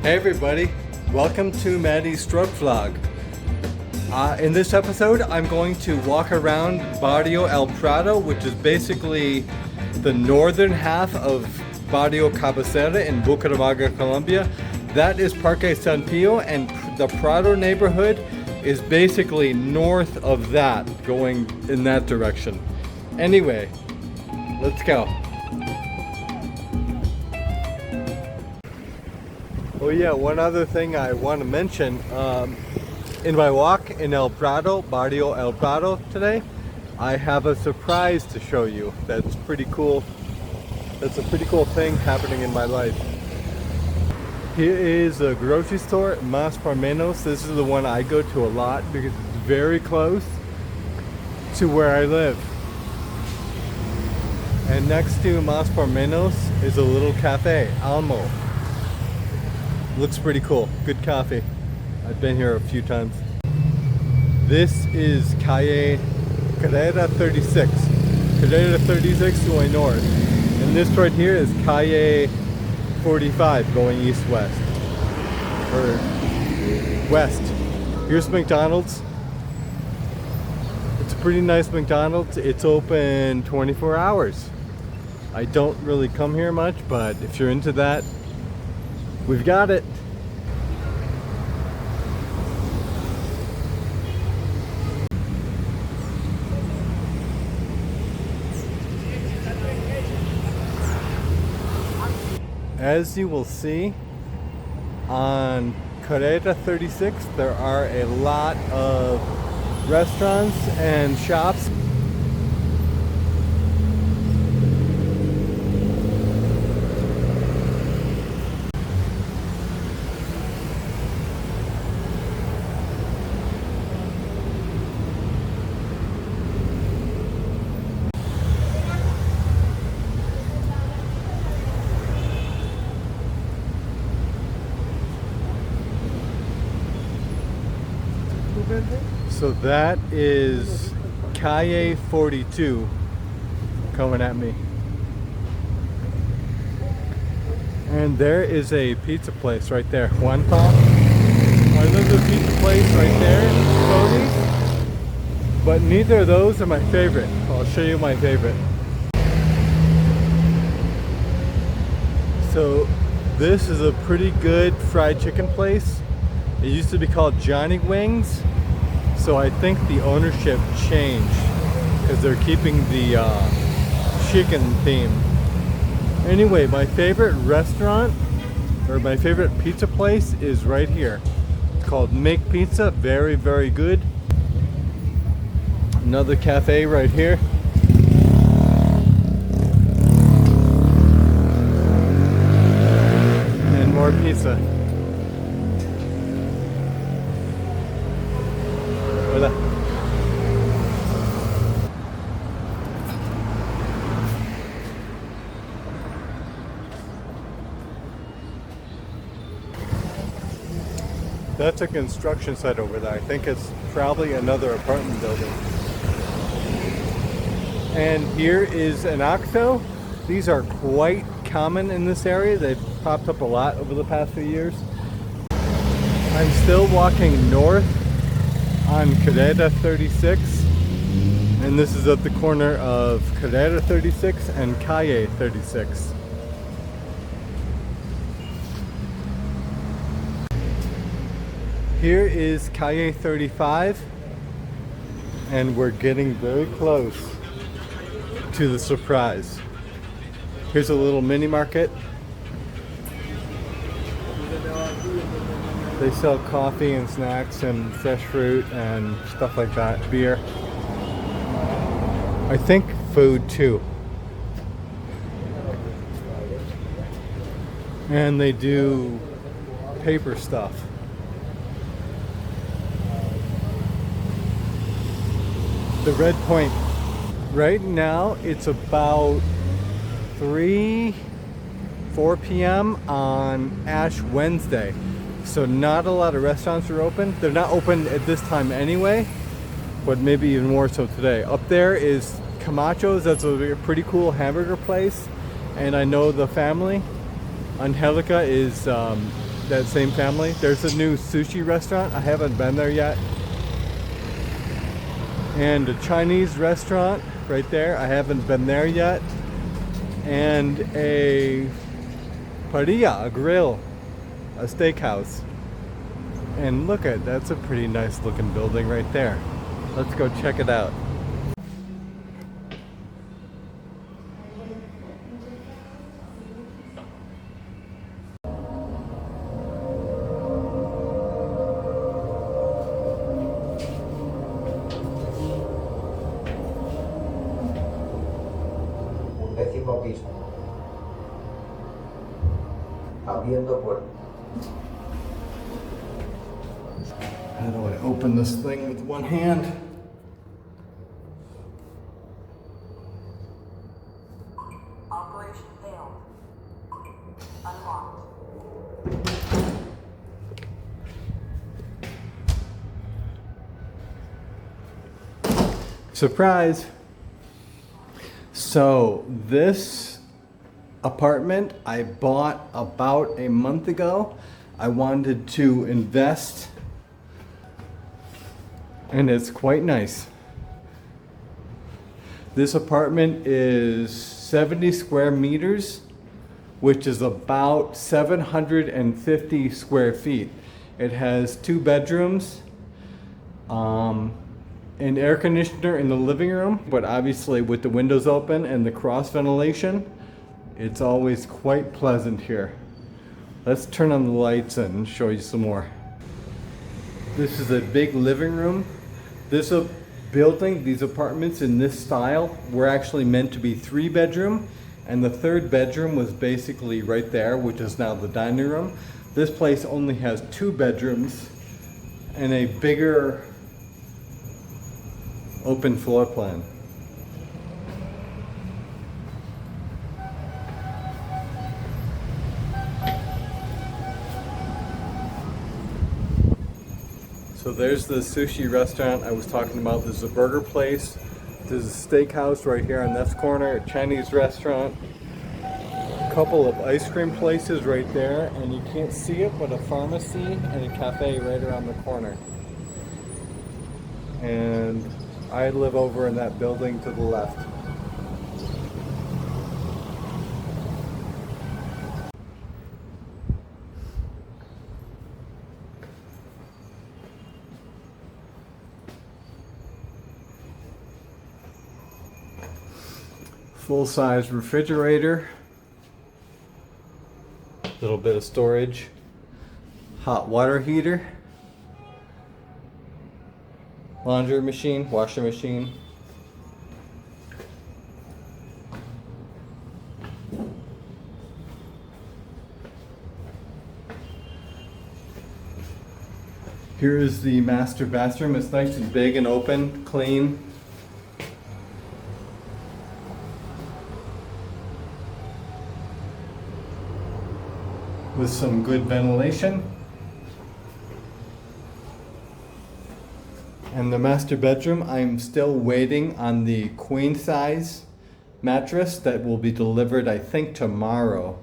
Hey everybody, welcome to Maddie's Stroke Vlog. In this episode, I'm going to walk around Barrio El Prado, which is basically the northern half of Barrio Cabecera in Bucaramanga, Colombia. That is Parque San Pio, and the Prado neighborhood is basically north of that, going in that direction. Anyway, let's go. Oh yeah, one other thing I want to mention. In my walk in El Prado, Barrio El Prado today, I have a surprise to show you. That's pretty cool. That's a pretty cool thing happening in my life. Here is a grocery store, Más por Menos. This is the one I go to a lot because it's very close to where I live. And next to Más por Menos is a little cafe, Almo. Looks pretty cool. Good coffee. I've been here a few times. This is calle Carrera 36. Carrera 36 going north. And this right here is calle 45 going east-west. Or west. Here's McDonald's. It's a pretty nice McDonald's. It's open 24 hours. I don't really come here much, but if you're into that, we've got it. As you will see, on Carrera 36, there are a lot of restaurants and shops. So that is calle 42 coming at me. And there is a pizza place right there, Juan Pop. There's a pizza place right there, Tony's. But neither of those are my favorite. I'll show you my favorite. So this is a pretty good fried chicken place. It used to be called Johnny Wings. So I think the ownership changed because they're keeping the chicken theme. Anyway, my favorite restaurant or my favorite pizza place is right here. It's called Make Pizza. Very, very good. Another cafe right here. And more pizza. That's a construction site over there. I think it's probably another apartment building. And here is an OXXO. These are quite common in this area. They've popped up a lot over the past few years. I'm still walking north on Carrera 36, and this is at the corner of Carrera 36 and calle 36. Here is calle 35, and we're getting very close to the surprise. Here's a little mini market. They sell coffee and snacks and fresh fruit and stuff like that, beer. I think food too. And they do paper stuff. The Red Point. Right now it's about 4 p.m. on Ash Wednesday. So not a lot of restaurants are open. They're not open at this time anyway, but maybe even more so today. Up there is Camacho's. That's a pretty cool hamburger place. And I know the family, Angelica, is that same family. There's a new sushi restaurant. I haven't been there yet. And a Chinese restaurant right there. I haven't been there yet. And a parrilla, a grill, a steakhouse. And look at, that's a pretty nice looking building right there. Let's go check it out. Décimo piso. Abriendo puerta. How do I open this thing with one hand? Operation failed. Unlocked. Surprise! So this apartment I bought about a month ago. I wanted to invest, and it's quite nice. This apartment is 70 square meters, which is about 750 square feet. It has 2 bedrooms, an air conditioner in the living room, but obviously with the windows open and the cross ventilation, it's always quite pleasant here. Let's turn on the lights and show you some more. This is a big living room. This building, these apartments in this style were actually meant to be 3 bedroom, and the 3rd bedroom was basically right there, which is now the dining room. This place only has 2 bedrooms and a bigger open floor plan. So there's the sushi restaurant I was talking about. There's a burger place. There's a steakhouse right here on this corner, a Chinese restaurant, a couple of ice cream places right there, and you can't see it, but a pharmacy and a cafe right around the corner. And I live over in that building to the left. Full-size refrigerator, little bit of storage, hot water heater, laundry machine, washing machine. Here is the master bathroom. It's nice and big and open, clean. With some good ventilation. And the master bedroom, I'm still waiting on the queen size mattress that will be delivered, I think, tomorrow.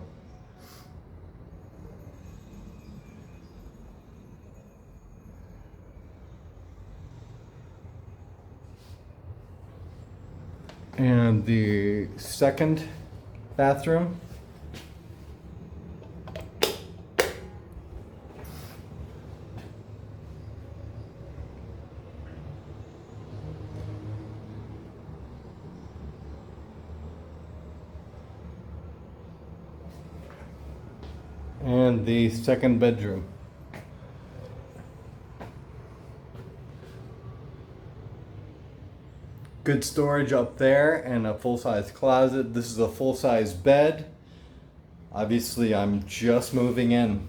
And the second bathroom. And the second bedroom. Good storage up there and a full-size closet. This is a full-size bed. Obviously, I'm just moving in.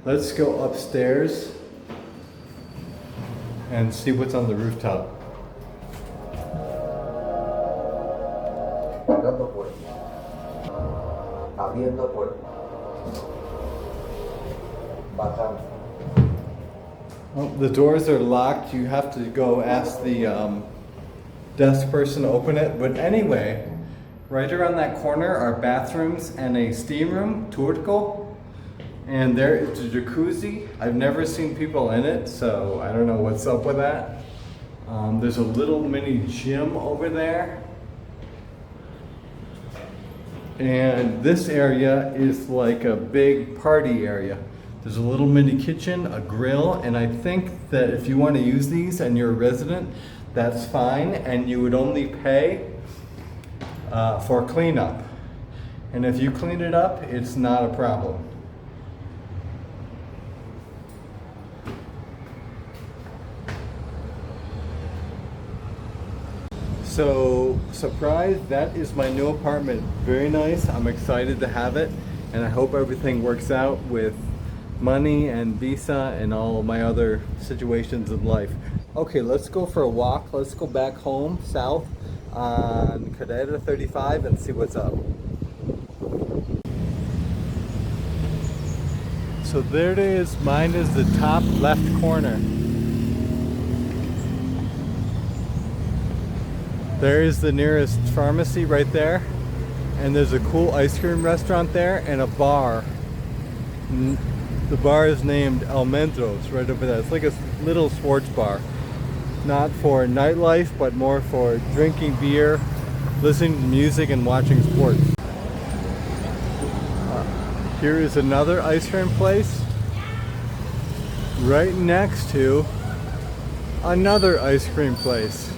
Let's go upstairs and see what's on the rooftop. Cerrando puerta. Abriendo puerta. Bajando. Oh, the doors are locked. You have to go ask the desk person to open it. But anyway, right around that corner are bathrooms and a steam room, turco. And there is a jacuzzi. I've never seen people in it, so I don't know what's up with that. There's a little mini gym over there. And this area is like a big party area. There's a little mini kitchen, a grill, and I think that if you want to use these and you're a resident, that's fine, and you would only pay for cleanup. And if you clean it up, it's not a problem. So, surprise, that is my new apartment. Very nice. I'm excited to have it, and I hope everything works out with money and visa and all my other situations in life. Okay, let's go for a walk. Let's go back home south on Carrera 35 and see what's up. So there it is. Mine is the top left corner. There is the nearest pharmacy right there, and there's a cool ice cream restaurant there and a bar. The bar is named Almendros right over there. It's like a little sports bar. Not for nightlife, but more for drinking beer, listening to music, and watching sports. Here is another ice cream place right next to another ice cream place.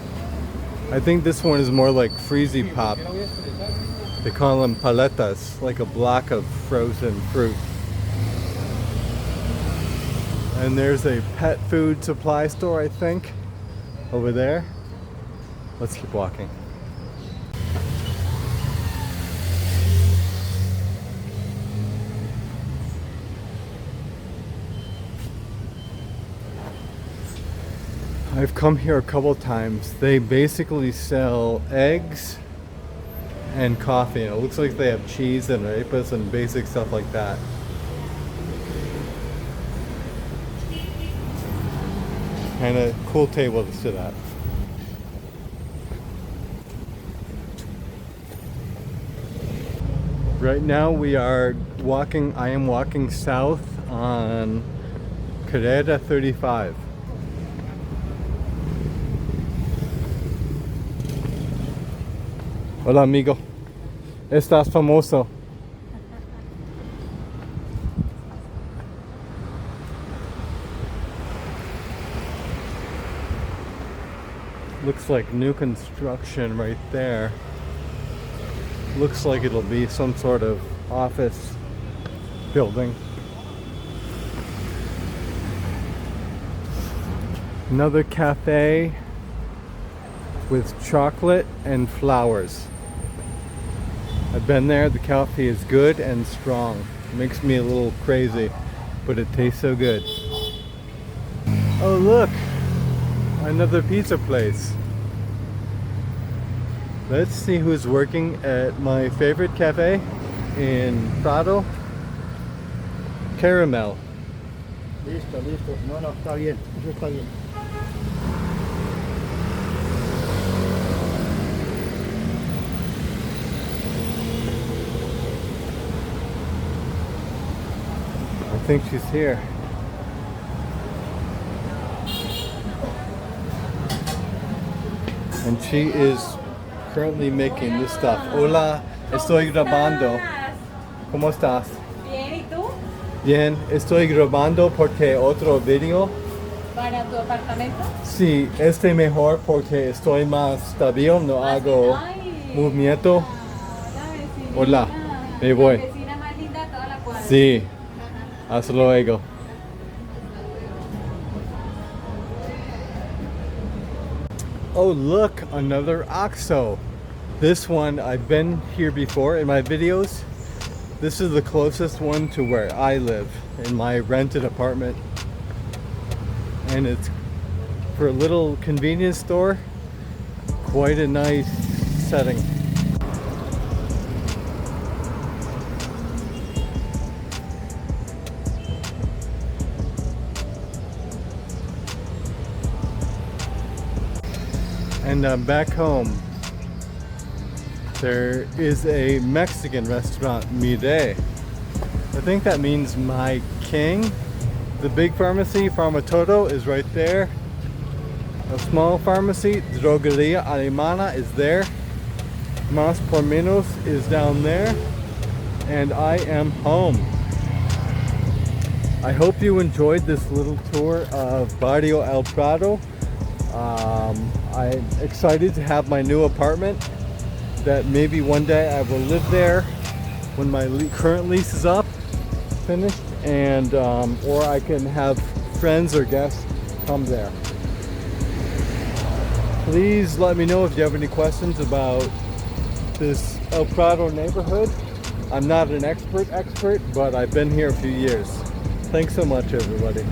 I think this one is more like Freezy Pop. They call them paletas, like a block of frozen fruit. And there's a pet food supply store, I think, over there. Let's keep walking. I've come here a couple times. They basically sell eggs and coffee. And it looks like they have cheese and arepas and basic stuff like that. And a cool table to sit at. Right now we are walking, I am walking south on Carrera 35. Hola amigo, estás famoso. Looks like new construction right there. Looks like it'll be some sort of office building. Another cafe with chocolate and flowers. I've been there. The coffee is good and strong. It makes me a little crazy, but it tastes so good. Oh look, another pizza place. Let's see who's working at my favorite cafe in Prado. Caramel. Listo, listo. No, no, está bien. Eso está bien. I think she's here. And she is currently making this stuff. Hola, estoy grabando. ¿Cómo estás? Bien, ¿y tú? Bien, estoy grabando porque otro video. ¿Para tu apartamento? Sí, este mejor porque estoy más stabil, no hago Ay, movimiento. la vecinita. Hola, me voy. La vecina más linda de toda la cuadra. Sí, hasta luego. Oh look, another OXXO. This one, I've been here before in my videos. This is the closest one to where I live in my rented apartment. And it's for a little convenience store. Quite a nice setting. And back home, there is a Mexican restaurant, Mire. I think that means my king. The big pharmacy, Farmatodo, is right there. A small pharmacy, Drogeria Alemana, is there. Mas por Menos is down there. And I am home. I hope you enjoyed this little tour of Barrio El Prado. I'm excited to have my new apartment, that maybe one day I will live there when my current lease is up, finished, and or I can have friends or guests come there. Please let me know if you have any questions about this El Prado neighborhood. I'm not an expert, but I've been here a few years. Thanks so much, everybody.